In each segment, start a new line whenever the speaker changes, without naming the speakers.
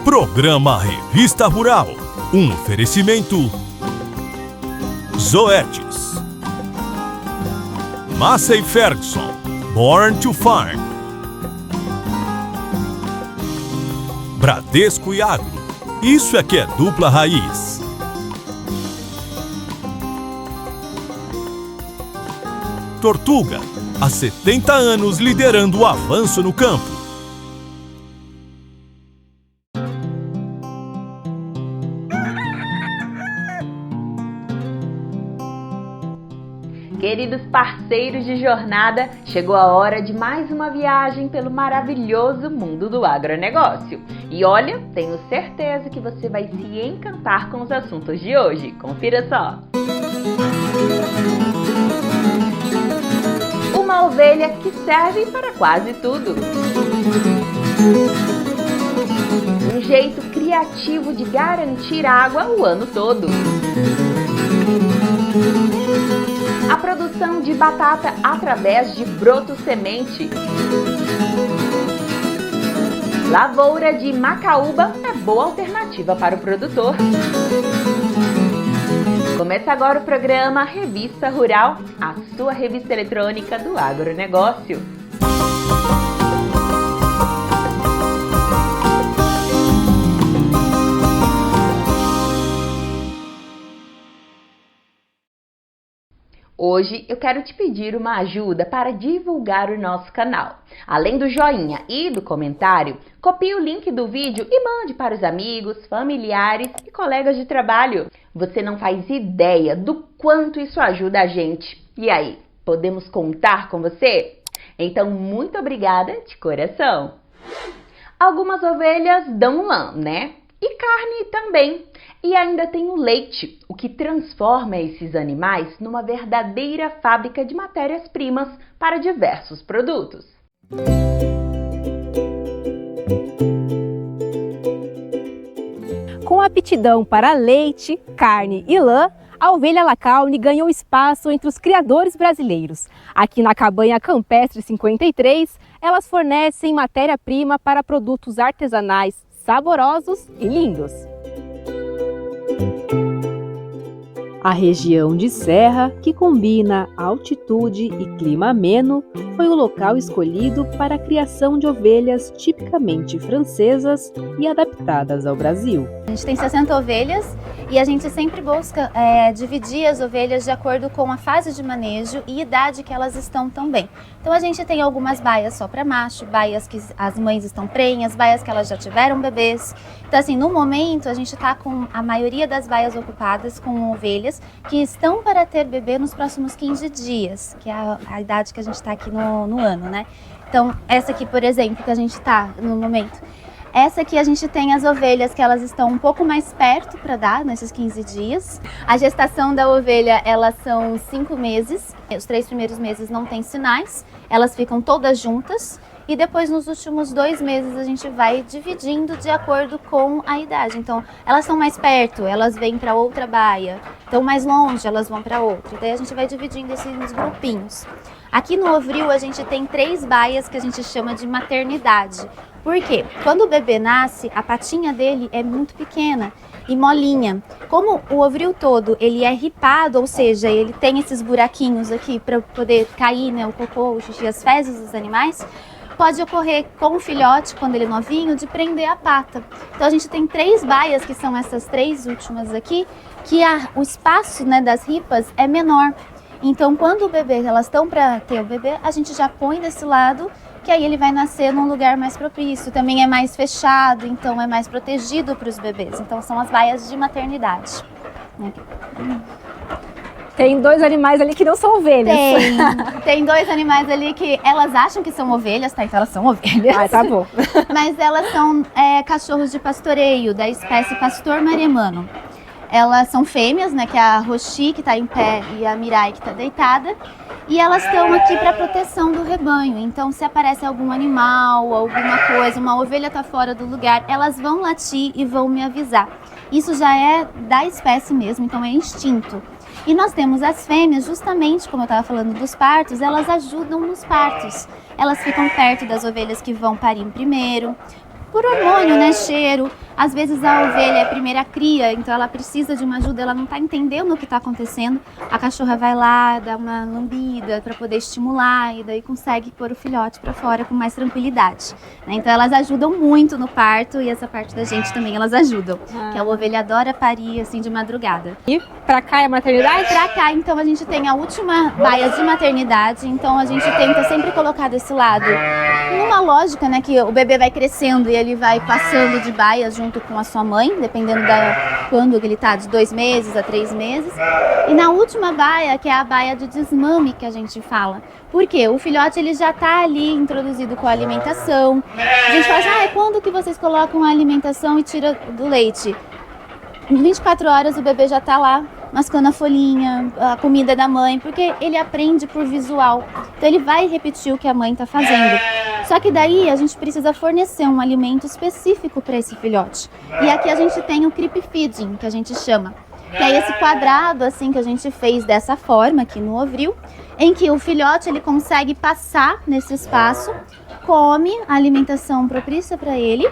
Programa Revista Rural. Um oferecimento Zoetis, Massey Ferguson, Born to Farm, Bradesco e Agro. Isso é que é dupla raiz. Tortuga, há 70 anos liderando o avanço no campo.
Queridos parceiros de jornada, chegou a hora de mais uma viagem pelo maravilhoso mundo do agronegócio. E olha, tenho certeza que você vai se encantar com os assuntos de hoje. Confira só! Uma ovelha que serve para quase tudo. Um jeito criativo de garantir água o ano todo. A produção de batata através de broto semente. Lavoura de macaúba é boa alternativa para o produtor. Começa agora o programa Revista Rural, a sua revista eletrônica do agronegócio. Hoje eu quero te pedir uma ajuda para divulgar o nosso canal. Além do joinha e do comentário, copie o link do vídeo e mande para os amigos, familiares e colegas de trabalho. Você não faz ideia do quanto isso ajuda a gente. E aí, podemos contar com você? Então, muito obrigada de coração! Algumas ovelhas dão lã, né? E carne também. E ainda tem o leite, o que transforma esses animais numa verdadeira fábrica de matérias-primas para diversos produtos.
Com aptidão para leite, carne e lã, a ovelha Lacaune ganhou espaço entre os criadores brasileiros. Aqui na Cabanha Campestre 53, elas fornecem matéria-prima para produtos artesanais saborosos e lindos. A região de serra, que combina altitude e clima ameno, foi o local escolhido para a criação de ovelhas tipicamente francesas e adaptadas ao Brasil.
A gente tem 60 ovelhas e a gente sempre busca dividir as ovelhas de acordo com a fase de manejo e idade que elas estão também. Então a gente tem algumas baias só para macho, baias que as mães estão prenhas, baias que elas já tiveram bebês. Então assim, no momento a gente está com a maioria das baias ocupadas com ovelhas que estão para ter bebê nos próximos 15 dias, que é a idade que a gente está aqui no ano, né? Então essa aqui, por exemplo, que a gente está no momento, essa aqui a gente tem as ovelhas que elas estão um pouco mais perto para dar nesses 15 dias. A gestação da ovelha, elas são 5 meses. Os 3 primeiros meses não tem sinais, elas ficam todas juntas. E depois, nos últimos 2 meses, a gente vai dividindo de acordo com a idade. Então, elas estão mais perto, elas vêm para outra baia. Estão mais longe, elas vão para outra. E daí a gente vai dividindo esses grupinhos. Aqui no Ovril, a gente tem 3 baias que a gente chama de maternidade. Por quê? Quando o bebê nasce, a patinha dele é muito pequena e molinha. Como o ovril todo ele é ripado, ou seja, ele tem esses buraquinhos aqui para poder cair, né, o cocô, o xixi, as fezes dos animais, pode ocorrer com o filhote, quando ele é novinho, de prender a pata. Então a gente tem 3 baias, que são essas 3 últimas aqui, que o espaço, né, das ripas é menor. Então quando o bebê, elas estão para ter o bebê, a gente já põe desse lado, que aí ele vai nascer num lugar mais propício. Também é mais fechado, então é mais protegido para os bebês. Então são as baias de maternidade.
Tem 2 animais ali que não são ovelhas.
Tem 2 animais ali que elas acham que são ovelhas, tá? Então elas são ovelhas.
Ah, tá bom.
Mas elas são cachorros de pastoreio, da espécie pastor maremano. Elas são fêmeas, né? Que é a Roxi, que está em pé, e a Mirai, que está deitada. E elas estão aqui para proteção do rebanho. Então, se aparece algum animal, alguma coisa, uma ovelha está fora do lugar, elas vão latir e vão me avisar. Isso já é da espécie mesmo, então é instinto. E nós temos as fêmeas, justamente como eu estava falando dos partos, elas ajudam nos partos. Elas ficam perto das ovelhas que vão parir primeiro. Por hormônio, né, cheiro, Às vezes a ovelha é a primeira cria, então ela precisa de uma ajuda, ela não está entendendo o que está acontecendo. A cachorra vai lá, dá uma lambida para poder estimular e daí consegue pôr o filhote para fora com mais tranquilidade, né? Então elas ajudam muito no parto e essa parte da gente também elas ajudam. Que a ovelha adora parir assim de madrugada.
E pra cá é a maternidade?
Pra cá, então, a gente tem a última baia de maternidade, então a gente tenta sempre colocar desse lado. Numa lógica, né, que o bebê vai crescendo e ele vai passando de baia junto com a sua mãe, dependendo da quando ele tá, de 2 meses a 3 meses. E na última baia, que é a baia de desmame que a gente fala. Por quê? O filhote ele já tá ali introduzido com a alimentação. A gente fala assim, quando que vocês colocam a alimentação e tira do leite? Em 24 horas o bebê já tá lá mascando a folhinha, a comida da mãe, porque ele aprende por visual. Então ele vai repetir o que a mãe está fazendo. Só que daí a gente precisa fornecer um alimento específico para esse filhote. E aqui a gente tem o creep feeding, que a gente chama. Que é esse quadrado assim que a gente fez dessa forma aqui no ovril, em que o filhote ele consegue passar nesse espaço, come a alimentação propícia para ele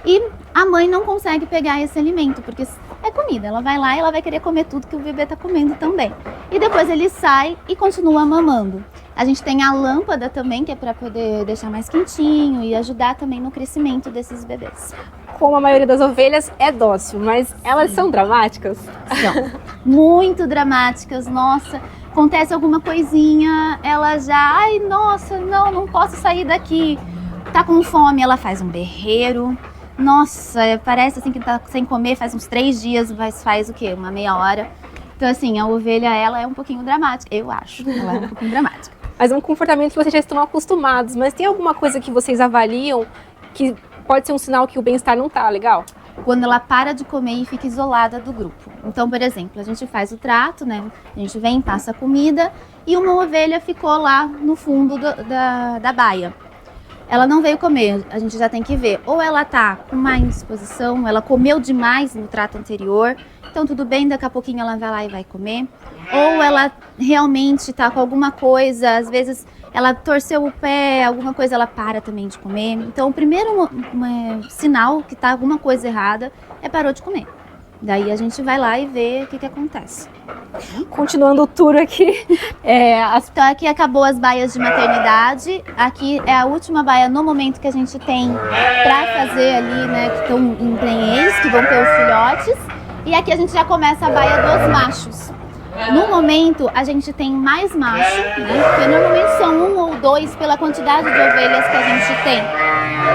e a mãe não consegue pegar esse alimento, porque é comida, ela vai lá e ela vai querer comer tudo que o bebê está comendo também. E depois ele sai e continua mamando. A gente tem a lâmpada também, que é para poder deixar mais quentinho e ajudar também no crescimento desses bebês.
Como a maioria das ovelhas é dócil, mas elas são dramáticas?
São muito dramáticas, nossa. Acontece alguma coisinha, ela já, ai nossa, não posso sair daqui. Tá com fome, ela faz um berreiro. Nossa, parece assim que tá sem comer faz uns 3 dias, mas faz o quê? Uma meia hora. Então assim, a ovelha, ela é um pouquinho dramática, eu acho. Ela é um pouquinho dramática.
Mas é um comportamento que vocês já estão acostumados. Mas tem alguma coisa que vocês avaliam que pode ser um sinal que o bem-estar não tá legal?
Quando ela para de comer e fica isolada do grupo. Então, por exemplo, a gente faz o trato, né? A gente vem, passa a comida e uma ovelha ficou lá no fundo da baia. Ela não veio comer, a gente já tem que ver. Ou ela tá com má indisposição, ela comeu demais no trato anterior, então tudo bem, daqui a pouquinho ela vai lá e vai comer. Ou ela realmente tá com alguma coisa, às vezes ela torceu o pé, alguma coisa, ela para também de comer. Então o primeiro sinal que tá alguma coisa errada é parou de comer. Daí a gente vai lá e vê o que acontece.
Continuando o tour aqui.
Então aqui acabou as baias de maternidade. Aqui é a última baia no momento que a gente tem para fazer ali, né, que estão em prenhez, que vão ter os filhotes. E aqui a gente já começa a baia dos machos. No momento a gente tem mais macho, né, porque normalmente são 1 ou 2 pela quantidade de ovelhas que a gente tem.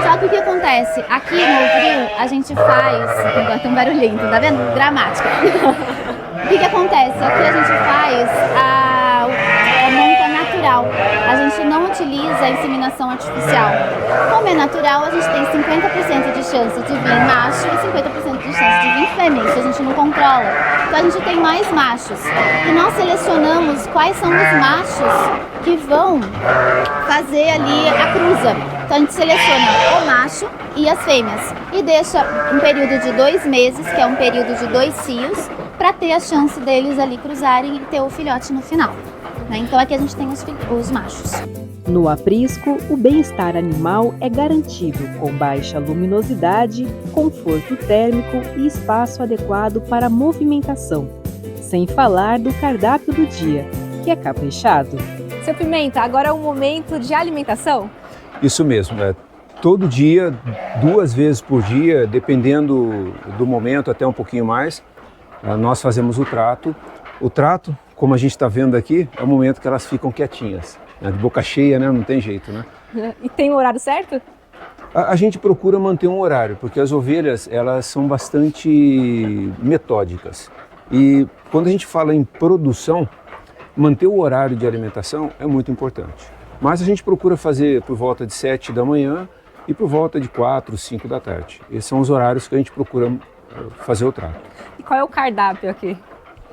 Só que o que acontece? Aqui no ovril a gente faz... Agora tem um barulhinho, tá vendo? Dramática. O que acontece? Aqui a gente faz a monta natural. A gente não utiliza a inseminação artificial. Como é natural, a gente tem 50% de chance de vir macho e 50% de chance de vir fêmea. Isso a gente não controla. Então a gente tem mais machos. E nós selecionamos quais são os machos que vão fazer ali a cruza. Então a gente seleciona o macho e as fêmeas e deixa um período de 2 meses, que é um período de 2 cios, para ter a chance deles ali cruzarem e ter o filhote no final, né? Então aqui a gente tem os machos.
No aprisco, o bem-estar animal é garantido com baixa luminosidade, conforto térmico e espaço adequado para movimentação, sem falar do cardápio do dia, que é caprichado.
Seu Pimenta, agora é o momento de alimentação?
Isso mesmo, todo dia, 2 vezes por dia, dependendo do momento, até um pouquinho mais, nós fazemos o trato. O trato, como a gente está vendo aqui, é o momento que elas ficam quietinhas, né? De boca cheia, né? Não tem jeito, né?
E tem um horário certo?
A gente procura manter um horário, porque as ovelhas, elas são bastante metódicas. E quando a gente fala em produção, manter o horário de alimentação é muito importante. Mas a gente procura fazer por volta de 7 da manhã e por volta de 4, 5 da tarde. Esses são os horários que a gente procura fazer o trato.
E qual é o cardápio aqui?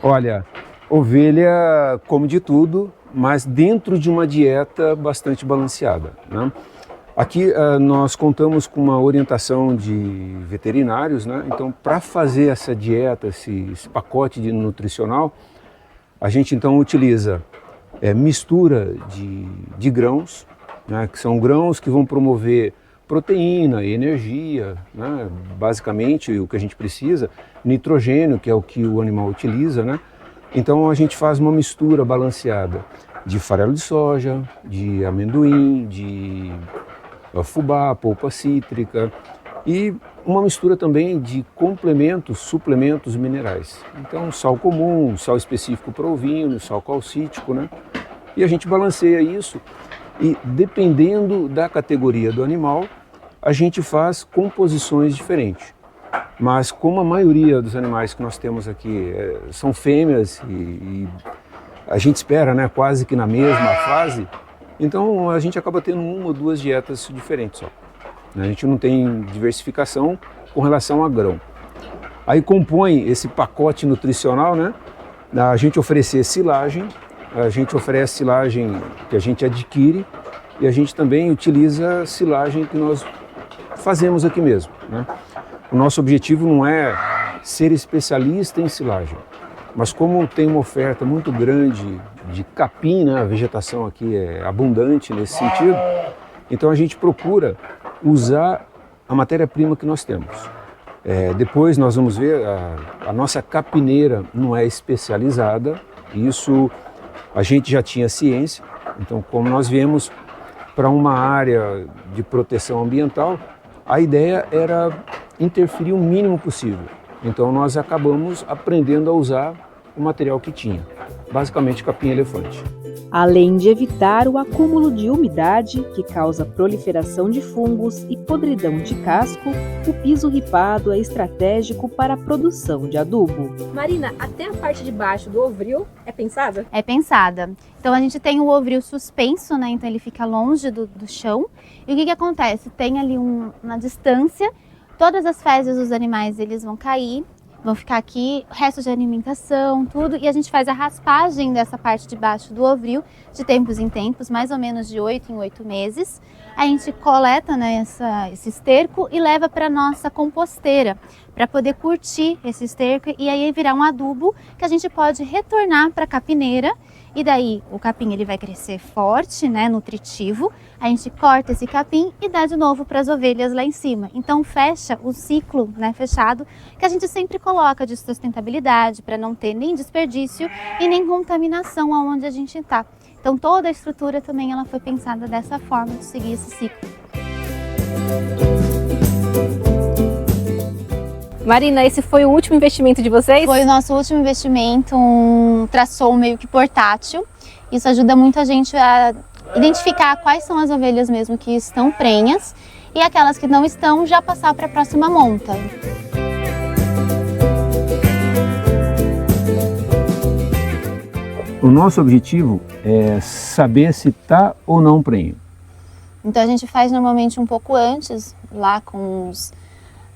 Olha, ovelha come de tudo, mas dentro de uma dieta bastante balanceada, né? Aqui nós contamos com uma orientação de veterinários, né? Então, para fazer essa dieta, esse pacote nutricional, a gente então utiliza mistura de grãos, né? Que são grãos que vão promover proteína, energia, né? Basicamente o que a gente precisa, nitrogênio, que é o que o animal utiliza, né? Então a gente faz uma mistura balanceada de farelo de soja, de amendoim, de fubá, polpa cítrica e uma mistura também de complementos, suplementos minerais. Então sal comum, sal específico para ovino, sal calcítico, né? E a gente balanceia isso e dependendo da categoria do animal, a gente faz composições diferentes. Mas como a maioria dos animais que nós temos aqui são fêmeas e a gente espera, né, quase que na mesma fase, então a gente acaba tendo uma ou duas dietas diferentes só. A gente não tem diversificação com relação a grão. Aí compõe esse pacote nutricional, né? A gente oferecer silagem, a gente oferece silagem que a gente adquire e a gente também utiliza silagem que nós fazemos aqui mesmo, né? O nosso objetivo não é ser especialista em silagem, mas como tem uma oferta muito grande de capim, né? A vegetação aqui é abundante nesse sentido, então a gente procura usar a matéria-prima que nós temos. Depois nós vamos ver, a nossa capineira não é especializada, isso a gente já tinha ciência, então como nós viemos para uma área de proteção ambiental, a ideia era interferir o mínimo possível. Então nós acabamos aprendendo a usar o material que tinha, basicamente capim-elefante.
Além de evitar o acúmulo de umidade, que causa proliferação de fungos e podridão de casco, o piso ripado é estratégico para a produção de adubo.
Marina, até a parte de baixo do ovril é pensada?
É pensada. Então a gente tem o ovril suspenso, né? Então ele fica longe do chão. E o que acontece? Tem ali uma distância, todas as fezes dos animais eles vão cair, vão ficar aqui, restos de alimentação, tudo, e a gente faz a raspagem dessa parte de baixo do ovril de tempos em tempos, mais ou menos de 8 em 8 meses. A gente coleta, né, esse esterco e leva para nossa composteira, para poder curtir esse esterco e aí virar um adubo que a gente pode retornar para a capineira. E daí o capim ele vai crescer forte, né, nutritivo, a gente corta esse capim e dá de novo para as ovelhas lá em cima. Então fecha o ciclo, né, fechado, que a gente sempre coloca de sustentabilidade para não ter nem desperdício e nem contaminação aonde a gente está. Então toda a estrutura também ela foi pensada dessa forma, de seguir esse ciclo.
Marina, esse foi o último investimento de vocês?
Foi o nosso último investimento, um tração meio que portátil. Isso ajuda muito a gente a identificar quais são as ovelhas mesmo que estão prenhas e aquelas que não estão já passar para a próxima monta.
O nosso objetivo é saber se está ou não prenha.
Então a gente faz normalmente um pouco antes, lá com uns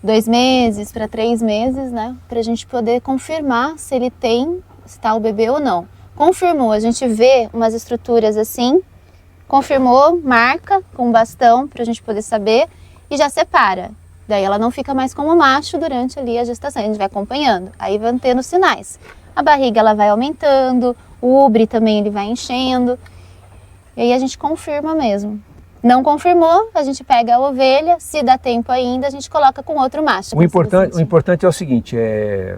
2 meses para 3 meses, né? Para a gente poder confirmar se ele tem, se está o bebê ou não. Confirmou, a gente vê umas estruturas assim, confirmou, marca com um bastão para a gente poder saber e já separa. Daí ela não fica mais como macho durante ali a gestação, a gente vai acompanhando. Aí vai tendo sinais. A barriga ela vai aumentando, o úbre também ele vai enchendo. E aí a gente confirma mesmo. Não confirmou, a gente pega a ovelha, se dá tempo ainda, a gente coloca com outro macho.
O importante é o seguinte, é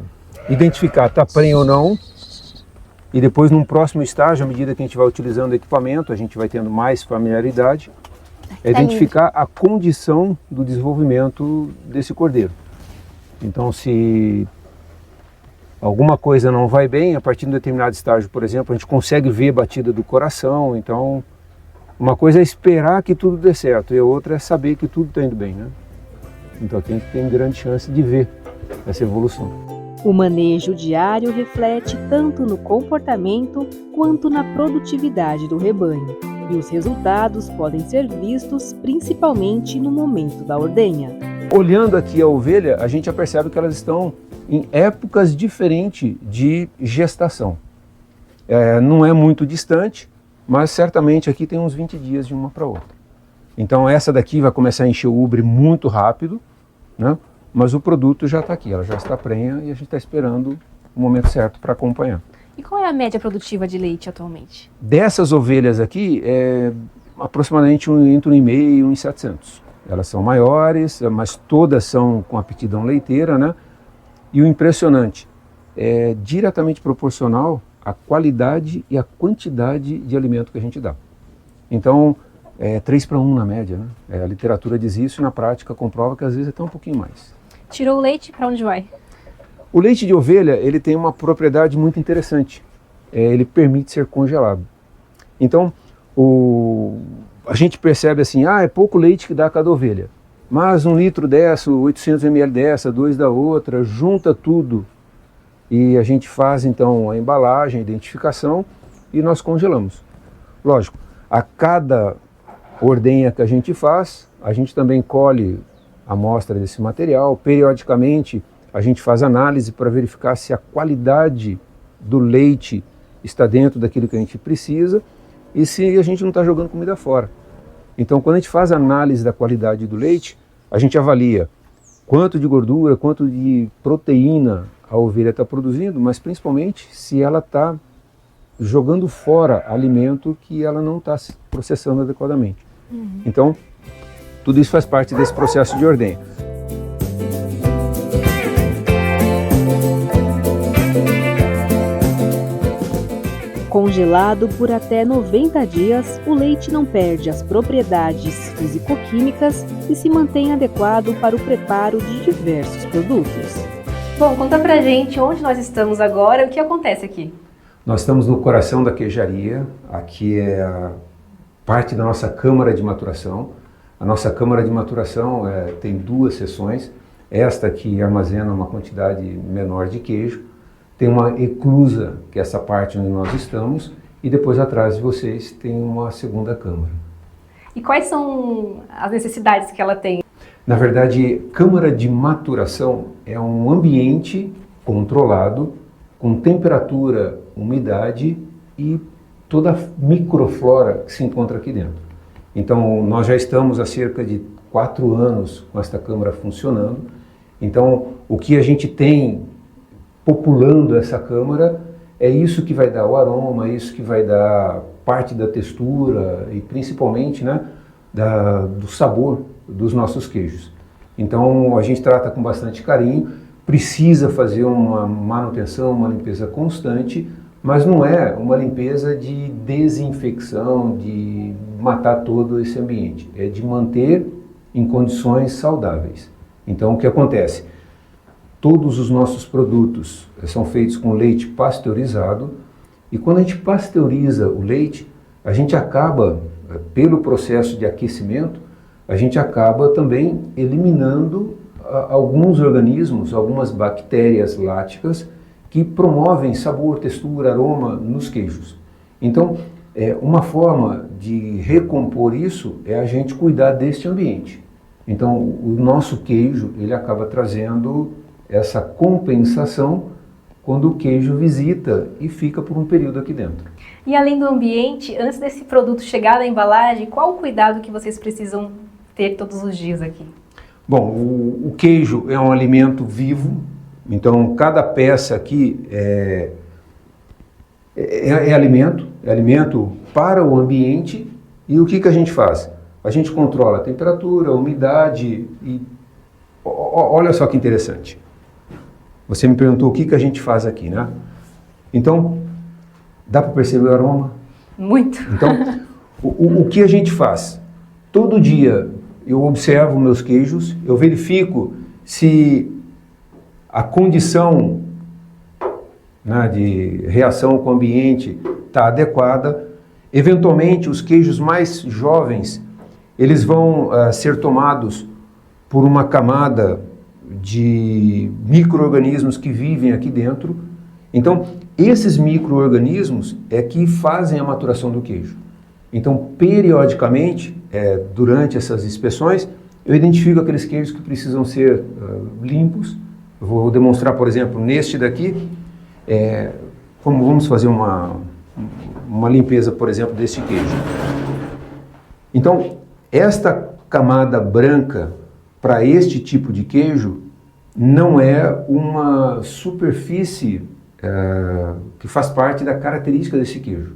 identificar está prenha ou não, e depois num próximo estágio, à medida que a gente vai utilizando o equipamento, a gente vai tendo mais familiaridade, é identificar a condição do desenvolvimento desse cordeiro. Então se alguma coisa não vai bem, a partir de um determinado estágio, por exemplo, a gente consegue ver a batida do coração, então uma coisa é esperar que tudo dê certo e a outra é saber que tudo está indo bem, né? Então tem que ter grande chance de ver essa evolução.
O manejo diário reflete tanto no comportamento quanto na produtividade do rebanho, e os resultados podem ser vistos principalmente no momento da ordenha.
Olhando aqui a ovelha, a gente já percebe que elas estão em épocas diferentes de gestação. Não é muito distante, mas certamente aqui tem uns 20 dias de uma para outra. Então essa daqui vai começar a encher o úbre muito rápido, né? Mas o produto já está aqui, ela já está prenha e a gente está esperando o momento certo para acompanhar.
E qual é a média produtiva de leite atualmente?
Dessas ovelhas aqui, aproximadamente entre 1,5 e 1,700. Elas são maiores, mas todas são com aptidão leiteira, né? E o impressionante, é diretamente proporcional à qualidade e à quantidade de alimento que a gente dá. Então, é 3:1 na média, né? A literatura diz isso e na prática comprova que às vezes é até um pouquinho mais.
Tirou o leite, para onde vai?
O leite de ovelha, ele tem uma propriedade muito interessante. Ele permite ser congelado. Então, a gente percebe assim, é pouco leite que dá cada ovelha. Mas 1 litro dessa, 800 ml dessa, 2 da outra, junta tudo. E a gente faz então a embalagem, a identificação e nós congelamos. Lógico, a cada ordenha que a gente faz, a gente também colhe a amostra desse material. Periodicamente a gente faz análise para verificar se a qualidade do leite está dentro daquilo que a gente precisa e se a gente não está jogando comida fora. Então, quando a gente faz a análise da qualidade do leite, a gente avalia quanto de gordura, quanto de proteína a ovelha está produzindo, mas principalmente se ela está jogando fora alimento que ela não está processando adequadamente. Então, tudo isso faz parte desse processo de ordenha.
Congelado por até 90 dias, o leite não perde as propriedades físico-químicas e se mantém adequado para o preparo de diversos produtos.
Bom, conta pra gente onde nós estamos agora e o que acontece aqui.
Nós estamos no coração da queijaria, aqui é a parte da nossa câmara de maturação. A nossa câmara de maturação tem 2 seções, esta aqui armazena uma quantidade menor de queijo, tem uma eclusa, que é essa parte onde nós estamos, e depois atrás de vocês tem uma segunda câmara.
E quais são as necessidades que ela tem?
Na verdade, câmara de maturação é um ambiente controlado, com temperatura, umidade e toda a microflora que se encontra aqui dentro. Então, nós já estamos há cerca de 4 anos com esta câmara funcionando. Então, o que a gente tem populando essa câmara é isso que vai dar o aroma, é isso que vai dar parte da textura e principalmente, né, do sabor dos nossos queijos. Então a gente trata com bastante carinho, precisa fazer uma manutenção, uma limpeza constante, mas não é uma limpeza de desinfecção, de matar todo esse ambiente, é de manter em condições saudáveis. Então o que acontece? Todos os nossos produtos são feitos com leite pasteurizado e quando a gente pasteuriza o leite, a gente acaba, pelo processo de aquecimento, a gente acaba também eliminando alguns organismos, algumas bactérias láticas que promovem sabor, textura, aroma nos queijos. Então, uma forma de recompor isso é a gente cuidar deste ambiente. Então, o nosso queijo, ele acaba trazendo essa compensação quando o queijo visita e fica por um período aqui dentro.
E além do ambiente, antes desse produto chegar na embalagem, qual o cuidado que vocês precisam ter todos os dias aqui?
Bom, o queijo é um alimento vivo, então cada peça aqui é alimento para o ambiente. E o que a gente faz? A gente controla a temperatura, a umidade e olha só que interessante. Você me perguntou o que a gente faz aqui, né? Então, dá para perceber o aroma?
Muito.
Então, o que a gente faz? Todo dia eu observo meus queijos, eu verifico se a condição, né, de reação com o ambiente está adequada. Eventualmente, os queijos mais jovens, eles vão ser tomados por uma camada de micro-organismos que vivem aqui dentro. Então, esses micro-organismos é que fazem a maturação do queijo. Então, periodicamente, durante essas inspeções, eu identifico aqueles queijos que precisam ser limpos. Eu vou demonstrar, por exemplo, neste daqui, vamos fazer uma limpeza, por exemplo, deste queijo. Então, esta camada branca para este tipo de queijo não é uma superfície que faz parte da característica desse queijo.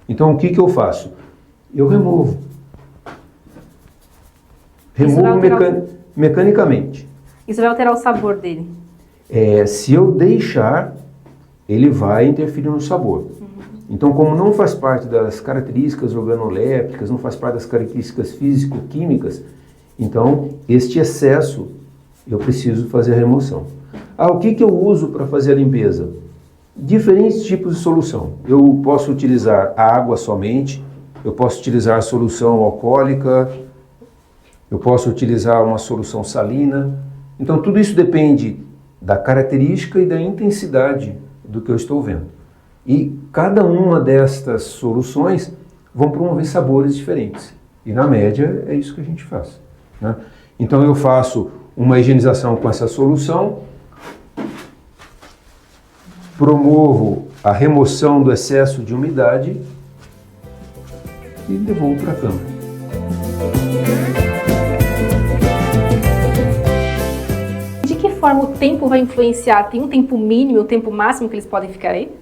Então o que eu faço? Eu removo. Removo mecanicamente.
Isso vai alterar o sabor dele?
Se eu deixar, ele vai interferir no sabor. Então, como não faz parte das características organolépticas, não faz parte das características físico-químicas, então, este excesso, eu preciso fazer a remoção. O que eu uso para fazer a limpeza? Diferentes tipos de solução. Eu posso utilizar a água somente, eu posso utilizar a solução alcoólica, eu posso utilizar uma solução salina. Então, tudo isso depende da característica e da intensidade do que eu estou vendo. E cada uma destas soluções vão promover sabores diferentes. E na média é isso que a gente faz, né? Então eu faço uma higienização com essa solução, promovo a remoção do excesso de umidade e devolvo para a câmara.
De que forma o tempo vai influenciar? Tem um tempo mínimo e um tempo máximo que eles podem ficar aí?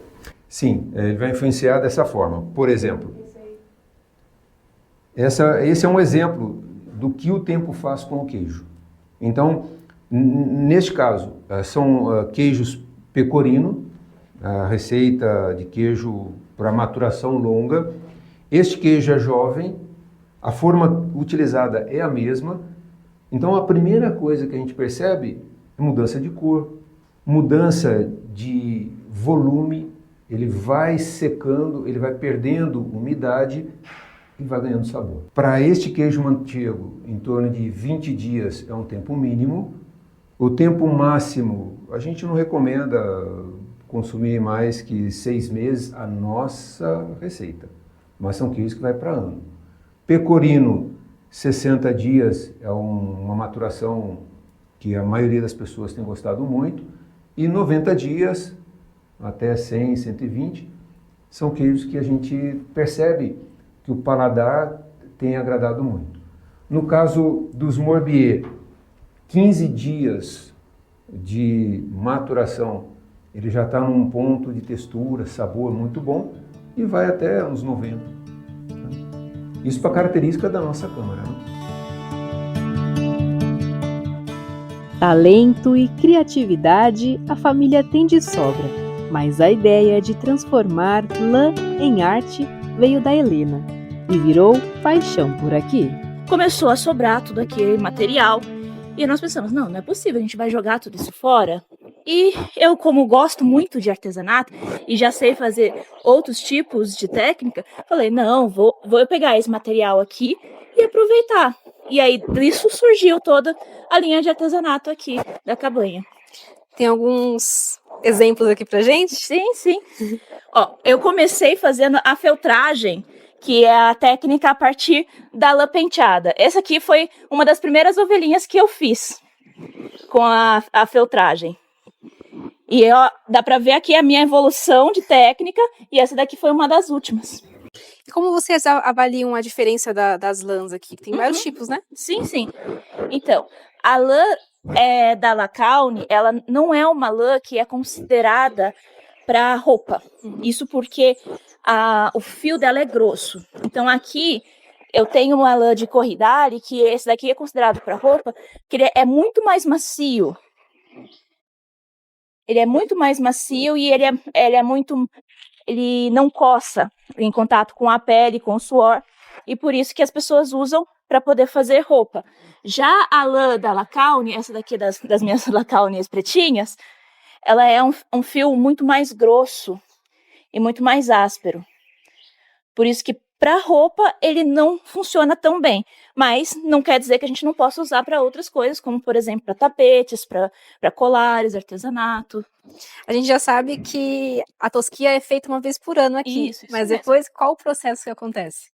Sim, ele vai influenciar dessa forma. Por exemplo, esse é um exemplo do que o tempo faz com o queijo. Então, neste caso, são queijos pecorino, a receita de queijo para maturação longa. Este queijo é jovem, a forma utilizada é a mesma. Então, a primeira coisa que a gente percebe é mudança de cor, mudança de volume. Ele vai secando, ele vai perdendo umidade e vai ganhando sabor. Para este queijo manchego, em torno de 20 dias é um tempo mínimo. O tempo máximo, a gente não recomenda consumir mais que 6 meses a nossa receita, mas são queijos que vai para ano. Pecorino, 60 dias é uma maturação que a maioria das pessoas tem gostado muito, e 90 dias até 100, 120, são queijos que a gente percebe que o paladar tem agradado muito. No caso dos Morbier, 15 dias de maturação, ele já está num ponto de textura, sabor muito bom e vai até uns 90. Isso para a característica da nossa câmara, né?
Talento e criatividade a família tem de sobra, mas a ideia de transformar lã em arte veio da Helena e virou paixão por aqui.
Começou a sobrar tudo aquele material e nós pensamos, não é possível, a gente vai jogar tudo isso fora. E eu, como gosto muito de artesanato e já sei fazer outros tipos de técnica, falei, não, vou eu pegar esse material aqui e aproveitar. E aí, disso surgiu toda a linha de artesanato aqui da cabanha.
Tem alguns exemplos aqui pra gente?
Sim. Ó, eu comecei fazendo a feltragem, que é a técnica a partir da lã penteada. Essa aqui foi uma das primeiras ovelhinhas que eu fiz com a feltragem. E ó, dá pra ver aqui a minha evolução de técnica, e essa daqui foi uma das últimas.
Como vocês avaliam a diferença das lãs aqui? Tem vários tipos, né?
Sim. Então, a lã da Lacaune, ela não é uma lã que é considerada para roupa. Isso porque o fio dela é grosso. Então aqui eu tenho uma lã de Corridale, que esse daqui é considerado para roupa, que ele é muito mais macio. Ele é muito mais macio e ele não coça em contato com a pele, com o suor, e por isso que as pessoas usam para poder fazer roupa. Já a lã da Lacaune, essa daqui das minhas Lacaunes pretinhas, ela é um fio muito mais grosso e muito mais áspero. Por isso que para roupa ele não funciona tão bem, mas não quer dizer que a gente não possa usar para outras coisas, como por exemplo para tapetes, para colares, artesanato.
A gente já sabe que a tosquia é feita uma vez por ano aqui,
Isso
mas
mesmo.
depois qual o processo que acontece?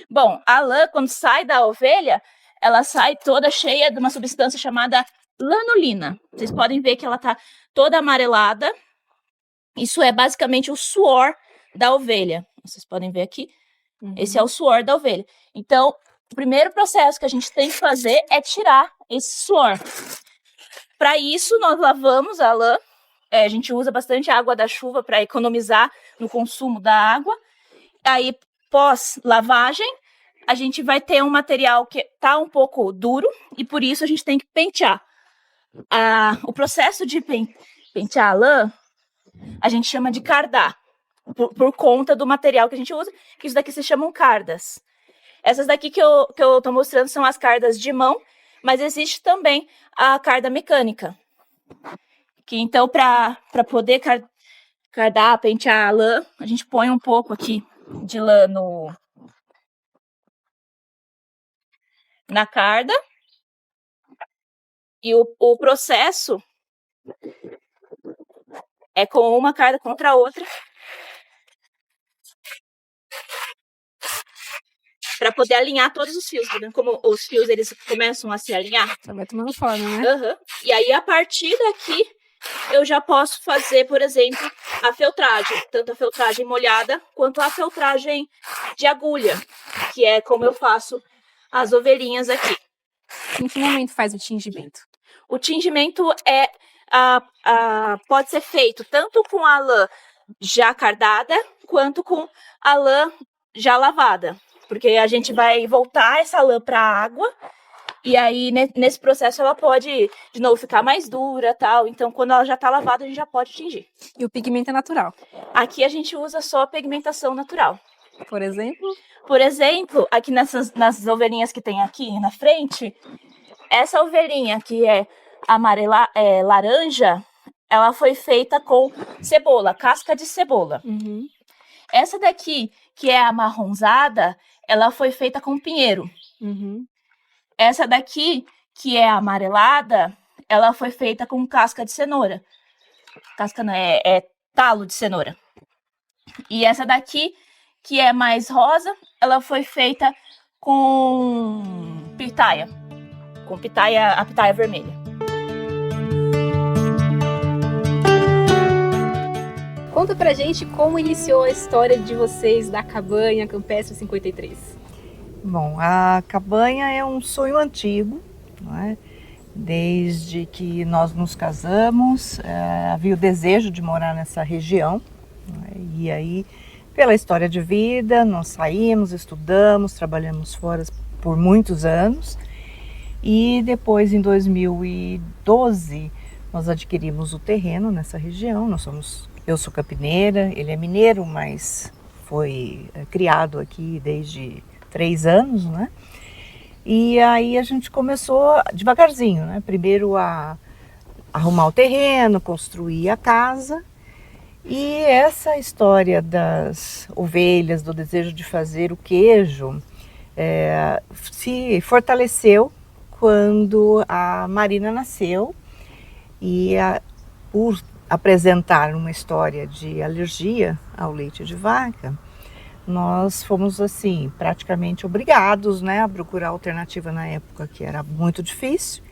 Bom, a lã, quando sai da ovelha, ela sai toda cheia de uma substância chamada lanolina. Vocês podem ver que ela está toda amarelada. Isso é basicamente o suor da ovelha. Vocês podem ver aqui. Esse é o suor da ovelha. Então, o primeiro processo que a gente tem que fazer é tirar esse suor. Para isso, nós lavamos a lã. A gente usa bastante água da chuva para economizar no consumo da água. Aí, pós-lavagem, a gente vai ter um material que tá um pouco duro e por isso a gente tem que pentear. O processo de pentear a lã, a gente chama de cardar, por conta do material que a gente usa, que isso daqui se chamam cardas. Essas daqui que eu tô mostrando são as cardas de mão, mas existe também a carda mecânica. Que então, para poder cardar, pentear a lã, a gente põe um pouco aqui de lã na carda. E o processo é com uma carda contra a outra, para poder alinhar todos os fios, tá vendo? Como os fios eles começam a se alinhar.
Vai tomando forma, né?
Uhum. E aí, a partir daqui, eu já posso fazer, por exemplo, a feltragem. Tanto a feltragem molhada, quanto a feltragem de agulha, que é como eu faço as ovelhinhas aqui.
Em que momento faz o tingimento?
O tingimento pode ser feito tanto com a lã já cardada, quanto com a lã já lavada. Porque a gente vai voltar essa lã para a água, e aí nesse processo ela pode, de novo, ficar mais dura, tal. Então, quando ela já está lavada, a gente já pode tingir.
E o pigmento é natural?
Aqui a gente usa só a pigmentação natural.
Por exemplo?
Por exemplo, aqui nas ovelhinhas que tem aqui na frente, essa ovelhinha que é laranja, ela foi feita com cebola, casca de cebola.
Uhum.
Essa daqui, que é amarronzada, ela foi feita com pinheiro.
Uhum.
Essa daqui, que é amarelada, ela foi feita com casca de cenoura. Casca não, é talo de cenoura. E essa daqui, que é mais rosa, ela foi feita com pitaia. Com a pitaia vermelha.
Conta pra gente como iniciou a história de vocês da Cabanha Campestre 53.
Bom, a cabanha é um sonho antigo, não é? Desde que nós nos casamos, havia o desejo de morar nessa região, não é? E aí, pela história de vida, nós saímos, estudamos, trabalhamos fora por muitos anos e depois, em 2012, nós adquirimos o terreno nessa região. Eu sou campineira, ele é mineiro, mas foi criado aqui desde 3 anos, né? E aí a gente começou devagarzinho, né? Primeiro a arrumar o terreno, construir a casa. E essa história das ovelhas, do desejo de fazer o queijo, se fortaleceu quando a Marina nasceu. E por apresentar uma história de alergia ao leite de vaca, nós fomos assim praticamente obrigados, né, a procurar alternativa na época, que era muito difícil.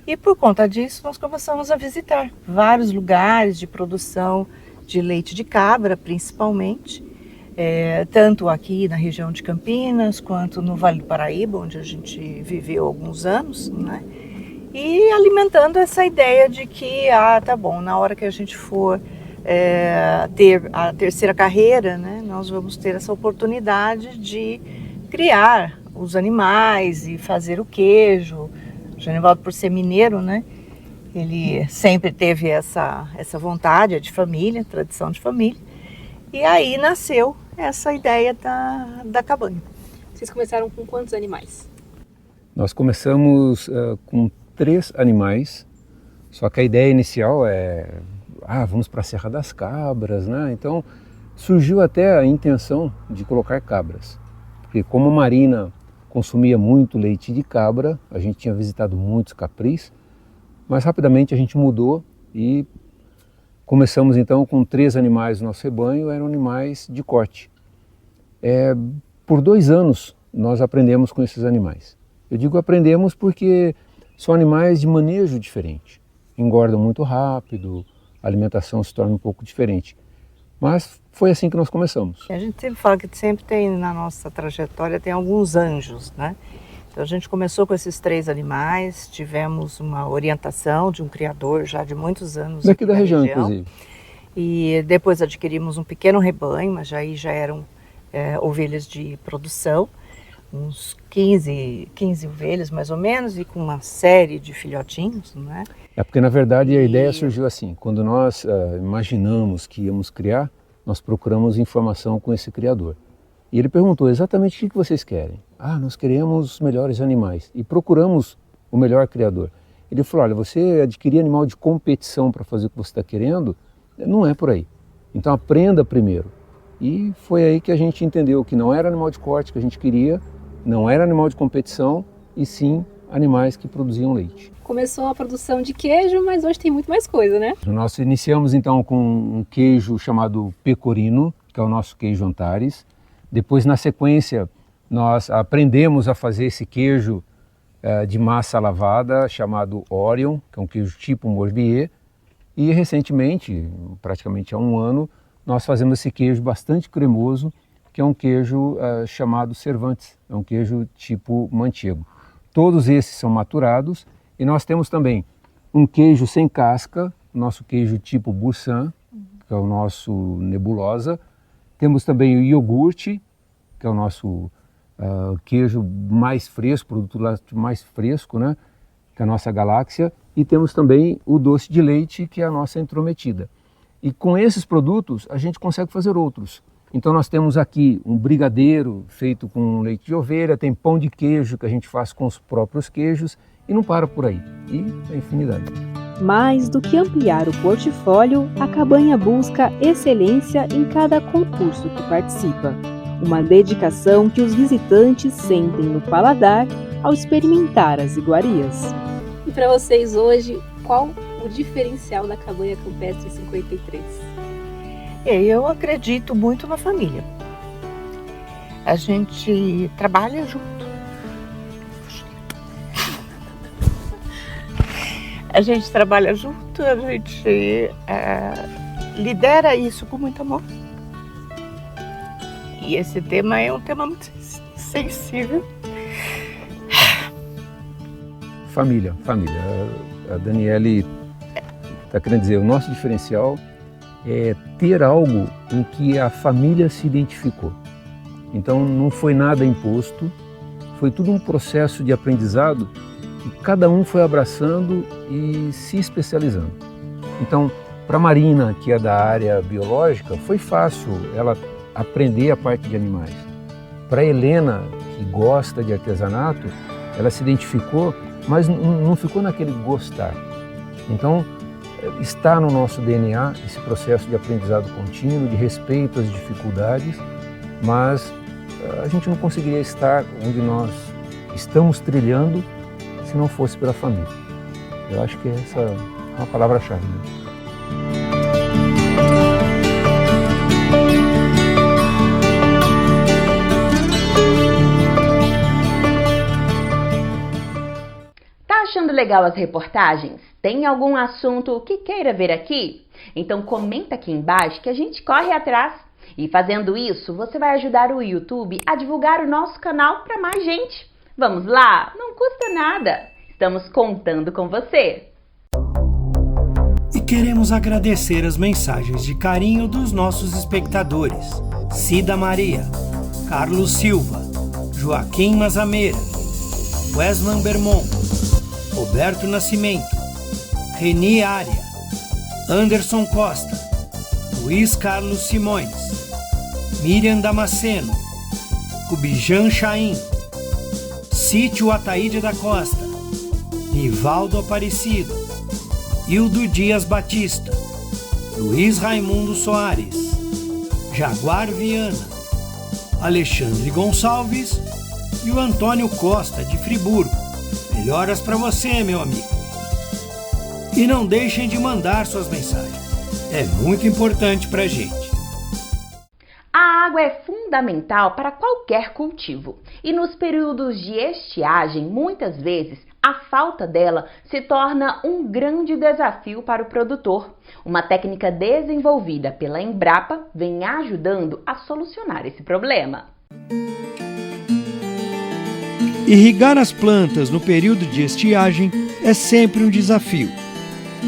E por conta disso nós começamos a visitar vários lugares de produção de leite de cabra, principalmente, tanto aqui na região de Campinas, quanto no Vale do Paraíba, onde a gente viveu alguns anos, né? E alimentando essa ideia de que, tá bom, na hora que a gente for ter a terceira carreira, né, nós vamos ter essa oportunidade de criar os animais e fazer o queijo. O Genivaldo, por ser mineiro, né, ele sempre teve essa vontade, de família, tradição de família. E aí nasceu essa ideia da cabanha.
Vocês começaram com quantos animais?
Nós começamos com 3 animais, só que a ideia inicial vamos para a Serra das Cabras, né? Então surgiu até a intenção de colocar cabras, porque como a Marina consumia muito leite de cabra, a gente tinha visitado muitos capris, mas rapidamente a gente mudou e começamos então com 3 animais no nosso rebanho, eram animais de corte. Por 2 anos nós aprendemos com esses animais. Eu digo aprendemos porque são animais de manejo diferente, engordam muito rápido, a alimentação se torna um pouco diferente. Mas foi assim que nós começamos.
A gente sempre fala que sempre tem na nossa trajetória, tem alguns anjos, né? Então a gente começou com esses 3 animais, tivemos uma orientação de um criador já de muitos anos.
Daqui da região, inclusive.
E depois adquirimos um pequeno rebanho, mas aí já eram ovelhas de produção. uns 15 ovelhas mais ou menos, e com uma série de filhotinhos, não é?
É porque na verdade a ideia surgiu assim, quando nós imaginamos que íamos criar, nós procuramos informação com esse criador. E ele perguntou exatamente o que vocês querem. Nós queremos os melhores animais e procuramos o melhor criador. Ele falou, olha, você adquirir animal de competição para fazer o que você está querendo, não é por aí. Então aprenda primeiro. E foi aí que a gente entendeu que não era animal de corte que a gente queria, não era animal de competição, e sim animais que produziam leite.
Começou a produção de queijo, mas hoje tem muito mais coisa, né?
Nós iniciamos então com um queijo chamado pecorino, que é o nosso queijo Antares. Depois, na sequência, nós aprendemos a fazer esse queijo de massa lavada, chamado Orion, que é um queijo tipo Morbier. E recentemente, praticamente há um ano, nós fazemos esse queijo bastante cremoso, que é um queijo chamado Cervantes, é um queijo tipo manchego. Todos esses são maturados e nós temos também um queijo sem casca, nosso queijo tipo Boursin, que é o nosso nebulosa. Temos também o iogurte, que é o nosso queijo mais fresco, produto lácteo mais fresco, né? Que é a nossa galáxia. E temos também o doce de leite, que é a nossa intrometida. E com esses produtos a gente consegue fazer outros. Então nós temos aqui um brigadeiro feito com leite de ovelha, tem pão de queijo que a gente faz com os próprios queijos e não para por aí. E a infinidade.
Mais do que ampliar o portfólio, a Cabanha busca excelência em cada concurso que participa. Uma dedicação que os visitantes sentem no paladar ao experimentar as iguarias.
E para vocês hoje, qual o diferencial da Cabanha Campestre 53?
Eu acredito muito na família. A gente trabalha junto. A gente trabalha junto, a gente lidera isso com muito amor. E esse tema é um tema muito sensível.
Família. A Daniele está querendo dizer, o nosso diferencial é ter algo em que a família se identificou. Então não foi nada imposto, foi tudo um processo de aprendizado que cada um foi abraçando e se especializando. Então, para a Marina, que é da área biológica, foi fácil ela aprender a parte de animais. Para a Helena, que gosta de artesanato, ela se identificou, mas não ficou naquele gostar. Então, está no nosso DNA esse processo de aprendizado contínuo, de respeito às dificuldades, mas a gente não conseguiria estar onde nós estamos trilhando se não fosse pela família. Eu acho que essa é uma palavra-chave, né?
Tá achando legal as reportagens? Tem algum assunto que queira ver aqui? Então comenta aqui embaixo que a gente corre atrás. E fazendo isso, você vai ajudar o YouTube a divulgar o nosso canal para mais gente. Vamos lá? Não custa nada. Estamos contando com você.
E queremos agradecer as mensagens de carinho dos nossos espectadores. Cida Maria, Carlos Silva, Joaquim Mazameira, Wesman Bermond, Roberto Nascimento, Reni Ária, Anderson Costa, Luiz Carlos Simões, Miriam Damasceno, Rubijan Chaim, Sítio Ataíde da Costa, Nivaldo Aparecido, Hildo Dias Batista, Luiz Raimundo Soares, Jaguar Viana, Alexandre Gonçalves e o Antônio Costa de Friburgo. Melhoras para você, meu amigo. E não deixem de mandar suas mensagens. É muito importante para a gente.
A água é fundamental para qualquer cultivo e nos períodos de estiagem, muitas vezes, a falta dela se torna um grande desafio para o produtor. Uma técnica desenvolvida pela Embrapa vem ajudando a solucionar esse problema.
Irrigar as plantas no período de estiagem é sempre um desafio.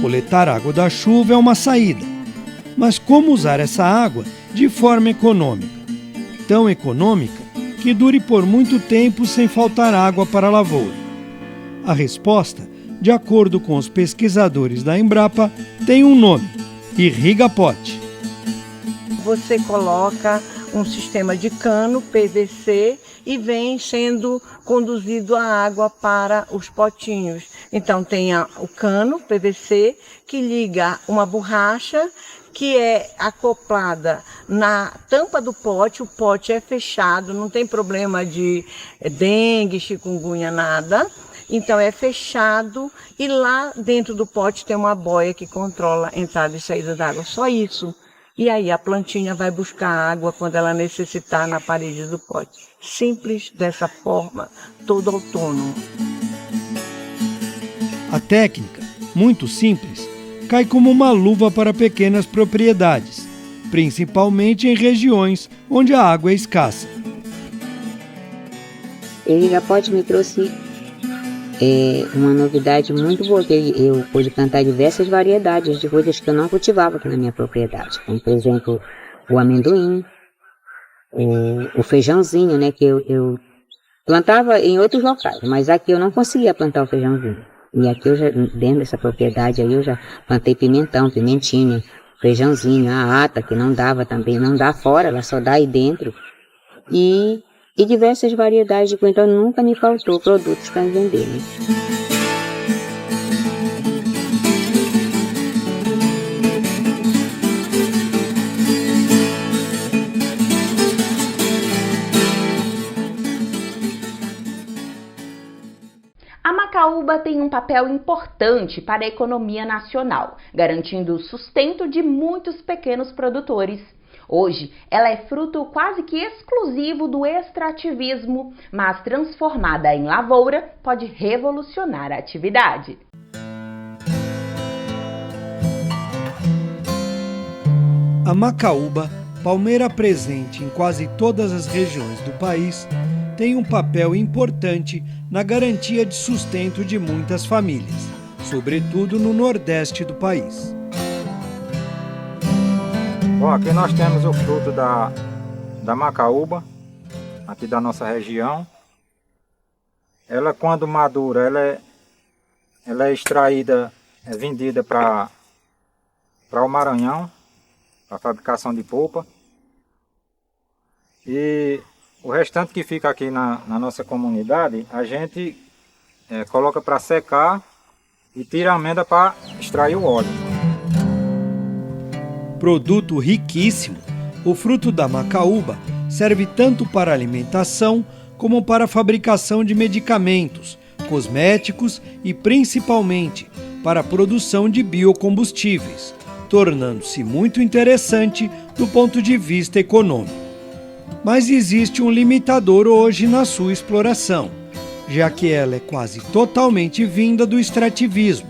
Coletar água da chuva é uma saída, mas como usar essa água de forma econômica? Tão econômica que dure por muito tempo sem faltar água para a lavoura? A resposta, de acordo com os pesquisadores da Embrapa, tem um nome: irriga-pote.
Você coloca um sistema de cano PVC e vem sendo conduzido a água para os potinhos. Então tem o cano PVC que liga uma borracha que é acoplada na tampa do pote. O pote é fechado, não tem problema de dengue, chikungunya, nada. Então é fechado e lá dentro do pote tem uma boia que controla a entrada e saída da água, só isso. E aí a plantinha vai buscar água quando ela necessitar na parede do pote. Simples, dessa forma, todo autônomo.
A técnica, muito simples, cai como uma luva para pequenas propriedades, principalmente em regiões onde a água é escassa.
Irriga-pote me trouxe uma novidade muito boa, que eu pude plantar diversas variedades de coisas que eu não cultivava aqui na minha propriedade, como por exemplo o amendoim, o feijãozinho, né, que eu plantava em outros locais, mas aqui eu não conseguia plantar o feijãozinho. E aqui eu já, dentro dessa propriedade aí, eu já plantei pimentão, pimentinha, feijãozinho, a ata, que não dava também, não dá fora, ela só dá aí dentro. E diversas variedades de coisa, então nunca me faltou produtos para vender, né?
A macaúba tem um papel importante para a economia nacional, garantindo o sustento de muitos pequenos produtores. Hoje, ela é fruto quase que exclusivo do extrativismo, mas transformada em lavoura, pode revolucionar a atividade.
A macaúba, palmeira presente em quase todas as regiões do país, tem um papel importante na garantia de sustento de muitas famílias, sobretudo no Nordeste do país.
Bom, aqui nós temos o fruto da macaúba, aqui da nossa região. Ela, quando madura, ela é extraída, é vendida para o Maranhão, para a fabricação de polpa. E o restante que fica aqui na nossa comunidade, a gente coloca para secar e tira a amêndoa para extrair o óleo.
Produto riquíssimo, o fruto da macaúba serve tanto para alimentação como para a fabricação de medicamentos, cosméticos e principalmente para a produção de biocombustíveis, tornando-se muito interessante do ponto de vista econômico. Mas existe um limitador hoje na sua exploração, já que ela é quase totalmente vinda do extrativismo.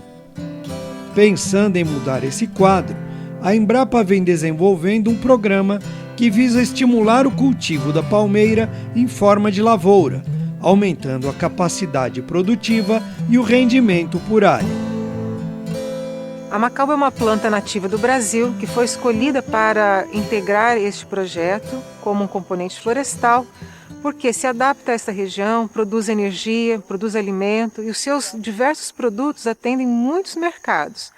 Pensando em mudar esse quadro, a Embrapa vem desenvolvendo um programa que visa estimular o cultivo da palmeira em forma de lavoura, aumentando a capacidade produtiva e o rendimento por área.
A macaúba é uma planta nativa do Brasil que foi escolhida para integrar este projeto como um componente florestal, porque se adapta a esta região, produz energia, produz alimento e os seus diversos produtos atendem muitos mercados.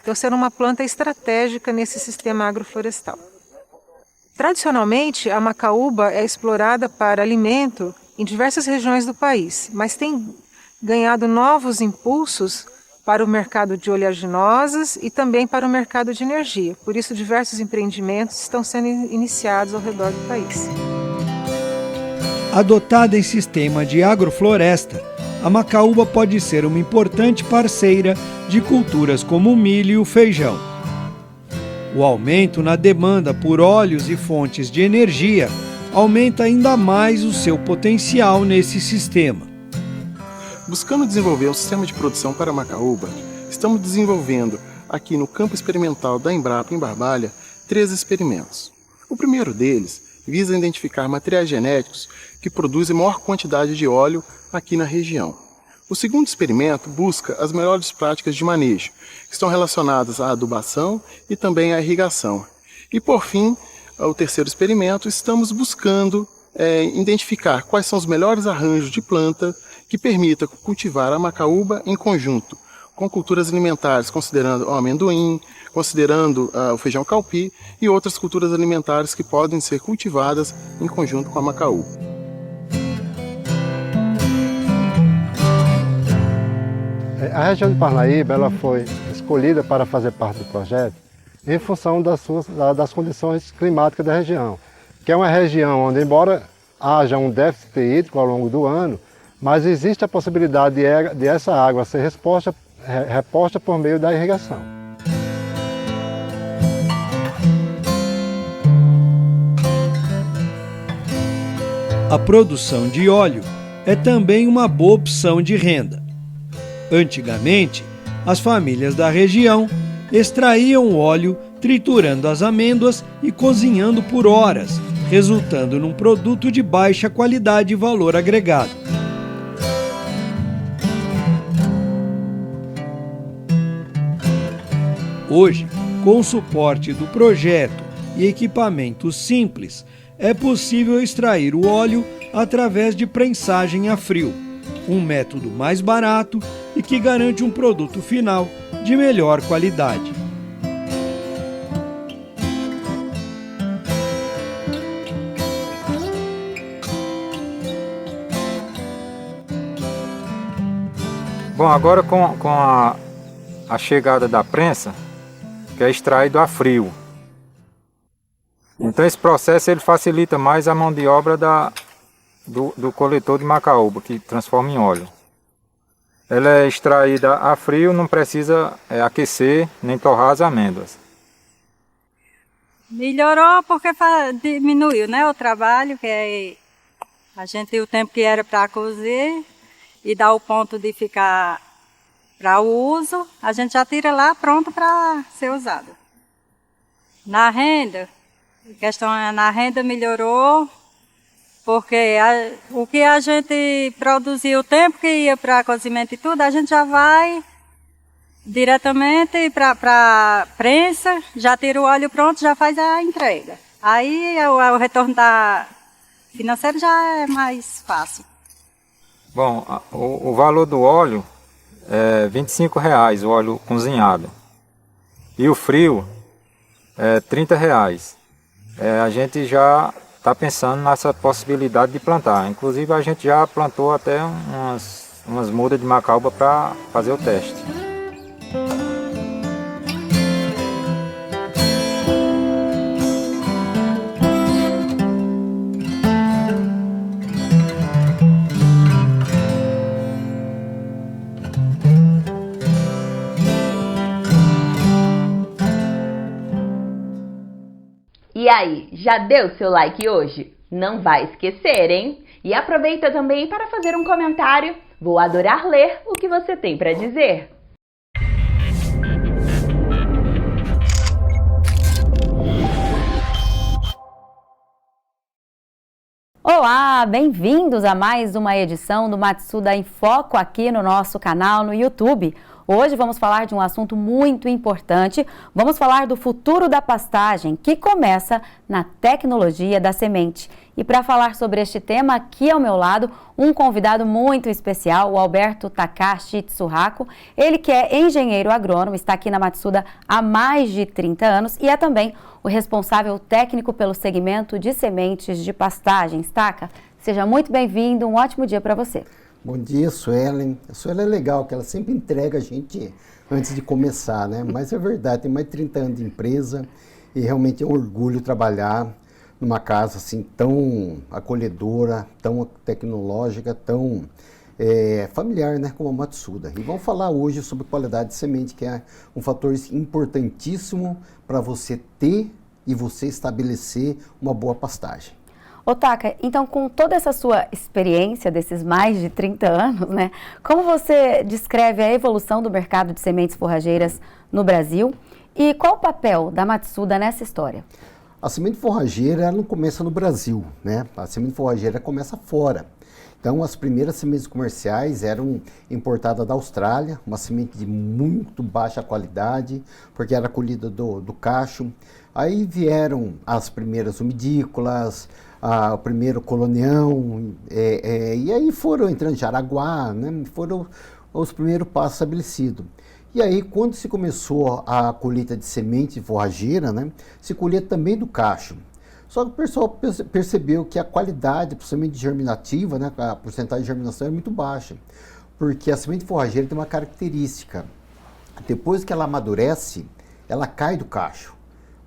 Então, será uma planta estratégica nesse sistema agroflorestal. Tradicionalmente, a macaúba é explorada para alimento em diversas regiões do país, mas tem ganhado novos impulsos para o mercado de oleaginosas e também para o mercado de energia. Por isso, diversos empreendimentos estão sendo iniciados ao redor do país.
Adotada em sistema de agrofloresta, a macaúba pode ser uma importante parceira de culturas como o milho e o feijão. O aumento na demanda por óleos e fontes de energia aumenta ainda mais o seu potencial nesse sistema.
Buscando desenvolver um sistema de produção para a macaúba, estamos desenvolvendo aqui no campo experimental da Embrapa em Barbalha 3 experimentos. O primeiro deles visa identificar materiais genéticos que produzem maior quantidade de óleo aqui na região. O segundo experimento busca as melhores práticas de manejo, que estão relacionadas à adubação e também à irrigação. E por fim, o terceiro experimento, estamos buscando identificar quais são os melhores arranjos de planta que permita cultivar a macaúba em conjunto com culturas alimentares, considerando o amendoim, considerando o feijão calpi e outras culturas alimentares que podem ser cultivadas em conjunto com a macaúba.
A região de Parnaíba ela foi escolhida para fazer parte do projeto em função das condições climáticas da região, que é uma região onde, embora haja um déficit hídrico ao longo do ano, mas existe a possibilidade de essa água ser reposta por meio da irrigação.
A produção de óleo é também uma boa opção de renda. Antigamente, as famílias da região extraíam o óleo triturando as amêndoas e cozinhando por horas, resultando num produto de baixa qualidade e valor agregado. Hoje, com o suporte do projeto e equipamentos simples, é possível extrair o óleo através de prensagem a frio, um método mais barato e que garante um produto final de melhor qualidade.
Bom, agora com a chegada da prensa, que é extraído a frio. Então esse processo ele facilita mais a mão de obra do coletor de macaúba, que transforma em óleo. Ela é extraída a frio, não precisa aquecer nem torrar as amêndoas.
Melhorou porque diminuiu, né, o trabalho, que a gente o tempo que era para cozer e dá o ponto de ficar para o uso, a gente já tira lá pronto para ser usado. Na renda, a questão é na renda melhorou, porque o que a gente produzia, o tempo que ia para cozimento e tudo, a gente já vai diretamente para prensa, já tira o óleo pronto, já faz a entrega. Aí o retorno financeiro já é mais fácil.
Bom, o valor do óleo é R$25, o óleo cozinhado. E o frio é R$30. A gente já está pensando nessa possibilidade de plantar. Inclusive a gente já plantou até umas mudas de macaúba para fazer o teste.
E aí, já deu seu like hoje? Não vai esquecer, hein? E aproveita também para fazer um comentário. Vou adorar ler o que você tem para dizer.
Olá, bem-vindos a mais uma edição do Matsuda em Foco aqui no nosso canal no YouTube. Hoje vamos falar de um assunto muito importante, vamos falar do futuro da pastagem, que começa na tecnologia da semente. E para falar sobre este tema, aqui ao meu lado, um convidado muito especial, o Alberto Takashi Tsuhako. Ele que é engenheiro agrônomo, está aqui na Matsuda há mais de 30 anos e é também o responsável técnico pelo segmento de sementes de pastagens. Taka, seja muito bem-vindo, um ótimo dia para você.
Bom dia, Suelen. A Suelen é legal, que ela sempre entrega a gente antes de começar, né? Mas é verdade, tem mais de 30 anos de empresa e realmente é um orgulho trabalhar numa casa assim tão acolhedora, tão tecnológica, tão familiar, né? Como a Matsuda. E vamos falar hoje sobre qualidade de semente, que é um fator importantíssimo para você ter e você estabelecer uma boa pastagem.
Ô Taka, então com toda essa sua experiência desses mais de 30 anos, né, como você descreve a evolução do mercado de sementes forrageiras no Brasil e qual o papel da Matsuda nessa história?
A semente forrageira ela não começa no Brasil, né? A semente forrageira começa fora. Então as primeiras sementes comerciais eram importadas da Austrália, uma semente de muito baixa qualidade, porque era colhida do cacho. Aí vieram as primeiras umidícolas, o primeiro Colonião, e aí foram entrando Jaraguá, né? Foram os primeiros passos estabelecidos. E aí, quando se começou a colheita de semente forrageira, né, se colhia também do cacho. Só que o pessoal percebeu que a qualidade, principalmente germinativa, né, a porcentagem de germinação é muito baixa, porque a semente forrageira tem uma característica. Depois que ela amadurece, ela cai do cacho.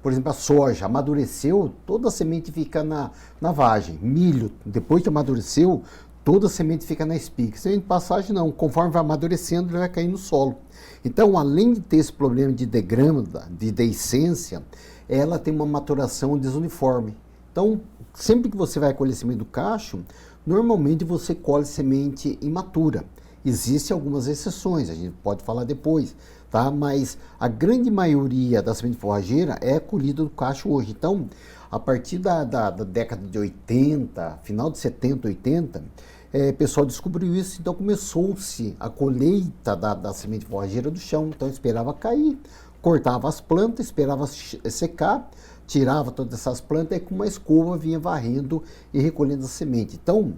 Por exemplo, a soja amadureceu, toda a semente fica na vagem. Milho, depois que amadureceu, toda a semente fica na espiga. Semente de passagem não, conforme vai amadurecendo, ele vai cair no solo. Então, além de ter esse problema de degrama, de deiscência, ela tem uma maturação desuniforme. Então, sempre que você vai colher semente do cacho, normalmente você colhe semente imatura. Existem algumas exceções, a gente pode falar depois, tá? Mas a grande maioria da semente forrageira é colhida do cacho hoje. Então, a partir da década de 80, final de 70, 80, o pessoal descobriu isso, então começou-se a colheita da semente forrageira do chão. Então, esperava cair, cortava as plantas, esperava secar, tirava todas essas plantas e com uma escova vinha varrendo e recolhendo a semente. Então,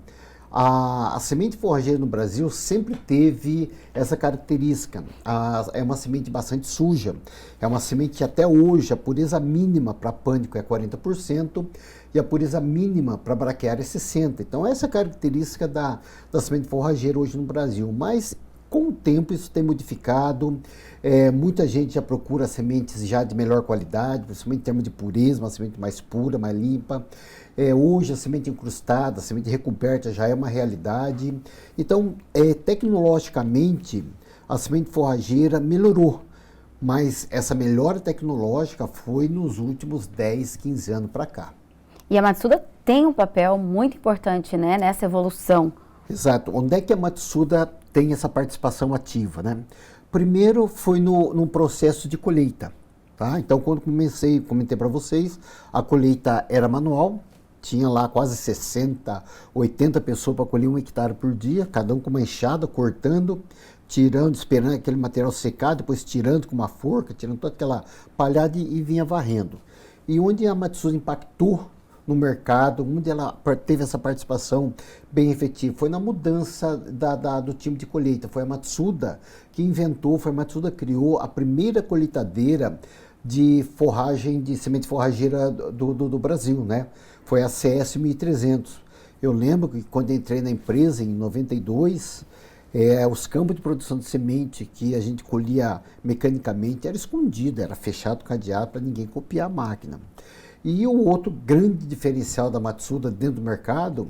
a semente forrageira no Brasil sempre teve essa característica. É uma semente bastante suja, é uma semente que até hoje a pureza mínima para pânico é 40% e a pureza mínima para braquiária é 60%. Então essa é a característica da semente forrageira hoje no Brasil, mas com o tempo isso tem modificado, muita gente já procura sementes já de melhor qualidade, principalmente em termos de pureza, uma semente mais pura, mais limpa. Hoje a semente incrustada, a semente recoberta já é uma realidade. Então, tecnologicamente, a semente forrageira melhorou, mas essa melhora tecnológica foi nos últimos 10, 15 anos para cá.
E a Matsuda tem um papel muito importante, né, nessa evolução.
Exato. Onde é que a Matsuda tem essa participação ativa, né? Primeiro foi no processo de colheita, tá? Então, quando comentei para vocês, a colheita era manual, tinha lá quase 60, 80 pessoas para colher 1 hectare por dia, cada um com uma enxada, cortando, tirando, esperando aquele material secar, depois tirando com uma forca, tirando toda aquela palhada e vinha varrendo. E onde a Matsuda impactou no mercado, onde ela teve essa participação bem efetiva, foi na mudança do time de colheita. Foi a Matsuda que inventou, foi a Matsuda que criou a primeira colheitadeira de forragem, de semente forrageira do Brasil, né? Foi a CS 1300. Eu lembro que quando entrei na empresa em 92, os campos de produção de semente que a gente colhia mecanicamente era escondido, era fechado o cadeado para ninguém copiar a máquina. E o outro grande diferencial da Matsuda dentro do mercado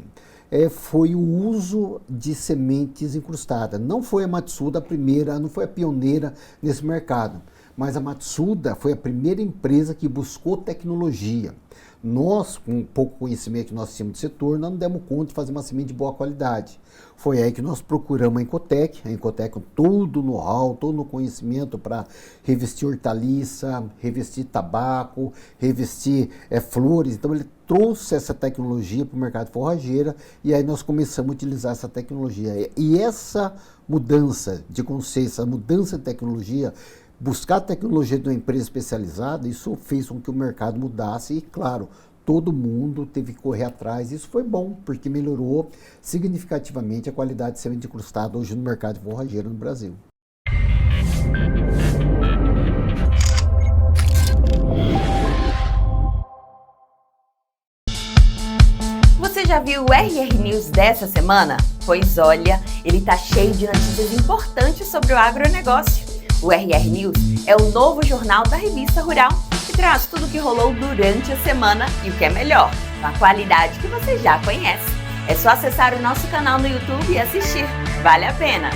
foi o uso de sementes incrustadas. Não foi a Matsuda a primeira, não foi a pioneira nesse mercado, mas a Matsuda foi a primeira empresa que buscou tecnologia. Nós, com pouco conhecimento que nós tínhamos do setor, não demos conta de fazer uma semente de boa qualidade. Foi aí que nós procuramos a Incotec com todo o know-how, todo o conhecimento para revestir hortaliça, revestir tabaco, revestir flores. Então ele trouxe essa tecnologia para o mercado forrageira e aí nós começamos a utilizar essa tecnologia. E essa mudança de conceito, essa mudança de tecnologia, buscar a tecnologia de uma empresa especializada, isso fez com que o mercado mudasse e, claro, todo mundo teve que correr atrás. Isso foi bom, porque melhorou significativamente a qualidade de semente incrustada hoje no mercado forrageiro no Brasil.
Você já viu o RR News dessa semana? Pois olha, ele tá cheio de notícias importantes sobre o agronegócio. O RR News é o novo jornal da revista Rural, que traz tudo o que rolou durante a semana e o que é melhor, com a qualidade que você já conhece. É só acessar o nosso canal no YouTube e assistir. Vale a pena!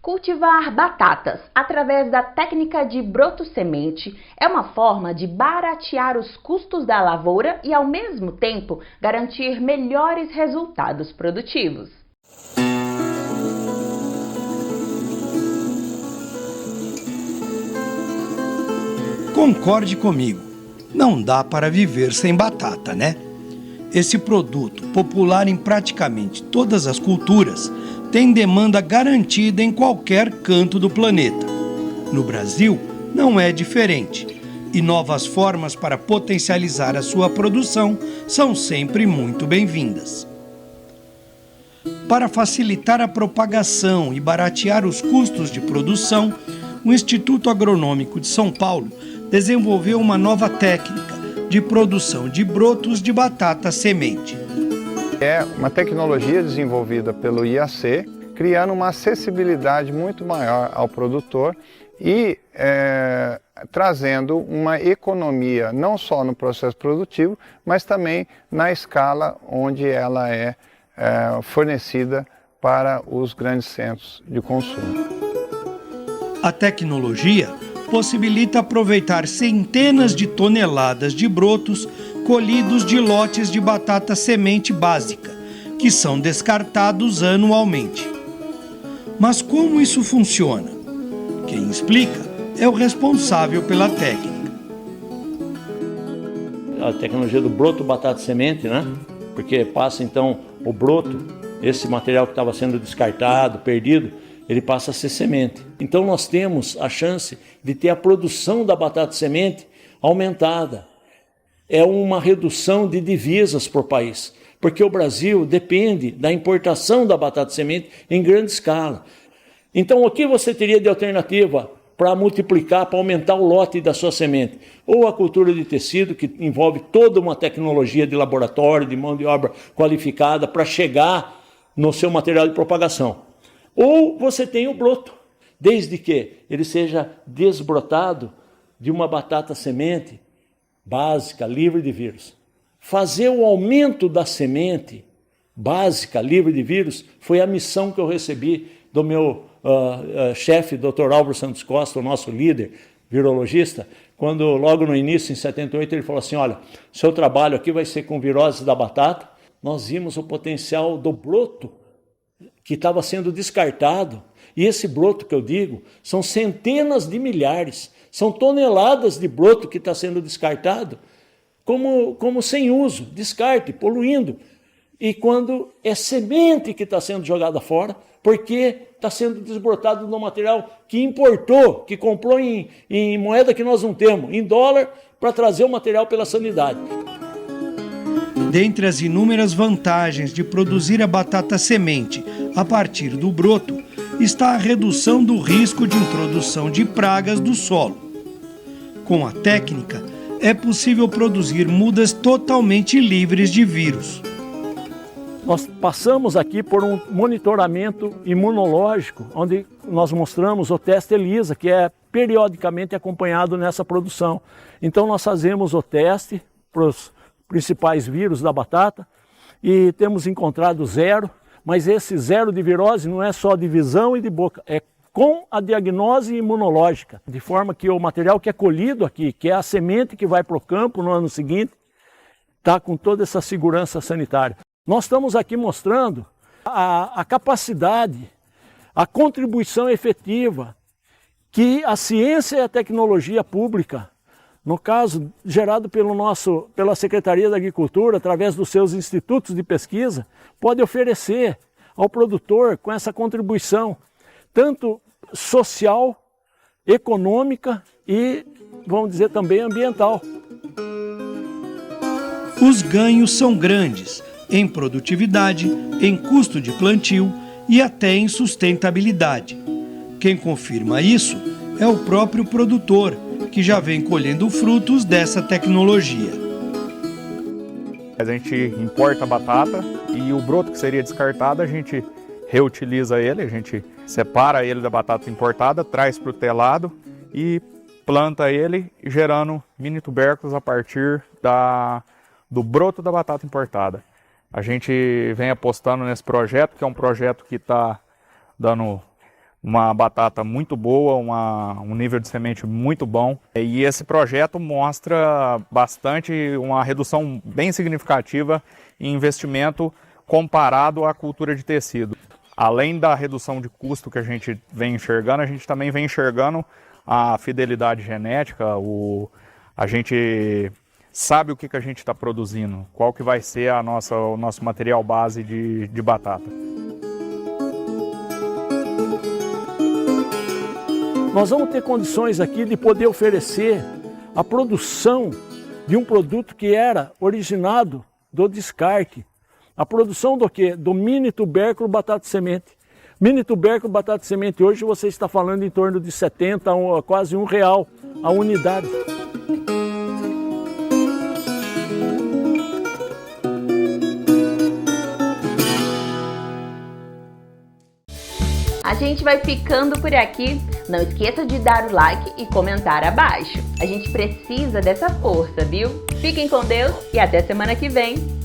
Cultivar batatas através da técnica de broto-semente é uma forma de baratear os custos da lavoura e, ao mesmo tempo, garantir melhores resultados produtivos.
Concorde comigo, não dá para viver sem batata, né? Esse produto, popular em praticamente todas as culturas, tem demanda garantida em qualquer canto do planeta. No Brasil, não é diferente. E novas formas para potencializar a sua produção são sempre muito bem-vindas. Para facilitar a propagação e baratear os custos de produção, o Instituto Agronômico de São Paulo desenvolveu uma nova técnica de produção de brotos de batata semente.
É uma tecnologia desenvolvida pelo IAC, criando uma acessibilidade muito maior ao produtor e trazendo uma economia não só no processo produtivo, mas também na escala onde ela é fornecida para os grandes centros de consumo.
A tecnologia possibilita aproveitar centenas de toneladas de brotos colhidos de lotes de batata semente básica, que são descartados anualmente. Mas como isso funciona? Quem explica é o responsável pela técnica.
A tecnologia do broto batata semente, né? Porque passa então o broto, esse material que estava sendo descartado, perdido, ele passa a ser semente. Então nós temos a chance de ter a produção da batata semente aumentada. É uma redução de divisas por país, porque o Brasil depende da importação da batata semente em grande escala. Então o que você teria de alternativa para multiplicar, para aumentar o lote da sua semente? Ou a cultura de tecido, que envolve toda uma tecnologia de laboratório, de mão de obra qualificada para chegar no seu material de propagação. Ou você tem o broto, desde que ele seja desbrotado de uma batata semente básica, livre de vírus. Fazer o aumento da semente básica, livre de vírus, foi a missão que eu recebi do meu chefe, Dr. Álvaro Santos Costa, o nosso líder virologista, quando logo no início, em 78, ele falou assim, olha, seu trabalho aqui vai ser com virose da batata. Nós vimos o potencial do broto que estava sendo descartado, e esse broto que eu digo, são centenas de milhares, são toneladas de broto que está sendo descartado, como sem uso, descarte, poluindo. E quando é semente que está sendo jogada fora, porque está sendo desbrotado no material que importou, que comprou em moeda que nós não temos, em dólar, para trazer o material pela sanidade.
Dentre as inúmeras vantagens de produzir a batata semente a partir do broto, está a redução do risco de introdução de pragas do solo. Com a técnica, é possível produzir mudas totalmente livres de vírus.
Nós passamos aqui por um monitoramento imunológico, onde nós mostramos o teste ELISA, que é periodicamente acompanhado nessa produção. Então nós fazemos o teste para os principais vírus da batata e temos encontrado zero, mas esse zero de virose não é só de visão e de boca, é com a diagnose imunológica, de forma que o material que é colhido aqui, que é a semente que vai para o campo no ano seguinte, está com toda essa segurança sanitária. Nós estamos aqui mostrando a capacidade, a contribuição efetiva que a ciência e a tecnologia pública, no caso gerado pela Secretaria da Agricultura, através dos seus institutos de pesquisa, pode oferecer ao produtor com essa contribuição, tanto social, econômica e, vamos dizer, também ambiental.
Os ganhos são grandes em produtividade, em custo de plantio e até em sustentabilidade. Quem confirma isso é o próprio produtor, que já vem colhendo frutos dessa tecnologia.
A gente importa a batata e o broto que seria descartado a gente reutiliza ele, a gente separa ele da batata importada, traz para o telado e planta ele, gerando mini tubérculos a partir do broto da batata importada. A gente vem apostando nesse projeto, que é um projeto que está dando uma batata muito boa, um nível de semente muito bom. E esse projeto mostra bastante uma redução bem significativa em investimento comparado à cultura de tecido. Além da redução de custo que a gente vem enxergando, a gente também vem enxergando a fidelidade genética, a gente sabe o que a gente está produzindo, qual que vai ser o nosso material base de batata.
Nós vamos ter condições aqui de poder oferecer
a produção de um produto que era originado do descarte. A produção do quê? Do mini tubérculo batata semente. Mini tubérculo batata semente hoje você está falando em torno de 70 a quase R$1 a unidade.
A gente vai ficando por aqui. Não esqueça de dar o like e comentar abaixo. A gente precisa dessa força, viu? Fiquem com Deus e até semana que vem.